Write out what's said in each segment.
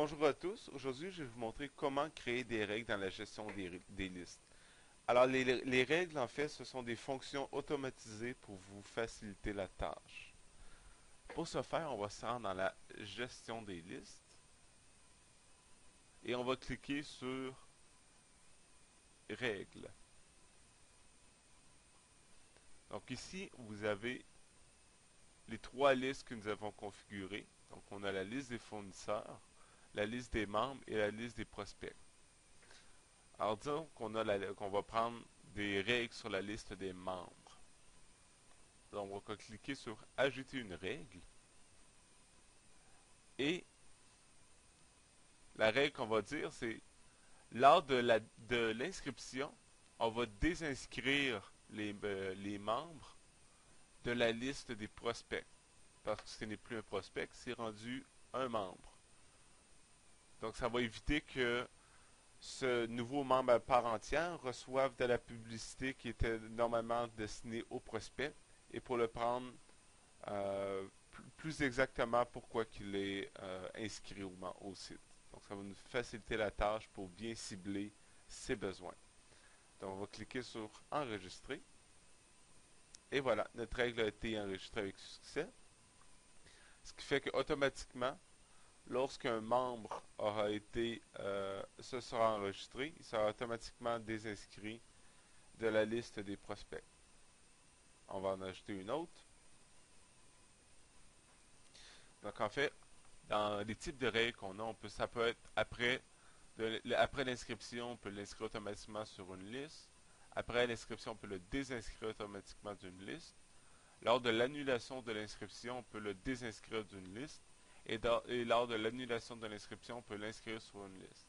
Bonjour à tous. Aujourd'hui, je vais vous montrer comment créer des règles dans la gestion des listes. Alors, les règles, en fait, ce sont des fonctions automatisées pour vous faciliter la tâche. Pour ce faire, on va se rendre dans la gestion des listes et on va cliquer sur Règles. Donc ici, vous avez les trois listes que nous avons configurées. Donc, on a la liste des fournisseurs, la liste des membres et la liste des prospects. Alors, disons qu'on va prendre des règles sur la liste des membres. Donc, on va cliquer sur Ajouter une règle. Et la règle qu'on va dire, c'est lors de l'inscription, on va désinscrire les membres de la liste des prospects. Parce que ce n'est plus un prospect, c'est rendu un membre. Donc, ça va éviter que ce nouveau membre à part entière reçoive de la publicité qui était normalement destinée aux prospects. Et pour le prendre plus exactement pourquoi il est inscrit au site. Donc, ça va nous faciliter la tâche pour bien cibler ses besoins. Donc, on va cliquer sur Enregistrer. Et voilà, notre règle a été enregistrée avec succès. Ce qui fait qu'automatiquement, lorsqu'un membre se sera enregistré, il sera automatiquement désinscrit de la liste des prospects. On va en ajouter une autre. Donc, en fait, dans les types de règles qu'on a, ça peut être après l'inscription, on peut l'inscrire automatiquement sur une liste. Après l'inscription, on peut le désinscrire automatiquement d'une liste. Lors de l'annulation de l'inscription, on peut le désinscrire d'une liste. Et lors de l'annulation de l'inscription, on peut l'inscrire sur une liste.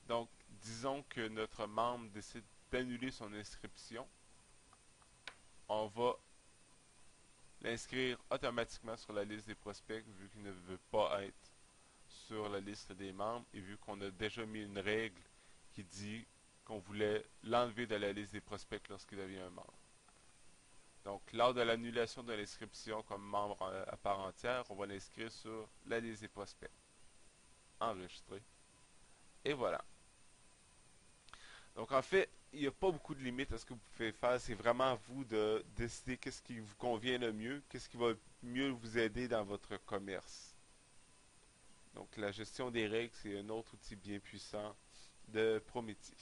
Donc, disons que notre membre décide d'annuler son inscription. On va l'inscrire automatiquement sur la liste des prospects vu qu'il ne veut pas être sur la liste des membres et vu qu'on a déjà mis une règle qui dit qu'on voulait l'enlever de la liste des prospects lorsqu'il devient un membre. Donc, lors de l'annulation de l'inscription comme membre à part entière, on va l'inscrire sur la liste des prospects. Enregistrer. Et voilà. Donc, en fait, il n'y a pas beaucoup de limites à ce que vous pouvez faire. C'est vraiment à vous de décider qu'est-ce qui vous convient le mieux, qu'est-ce qui va mieux vous aider dans votre commerce. Donc, la gestion des règles, c'est un autre outil bien puissant de Prométhée.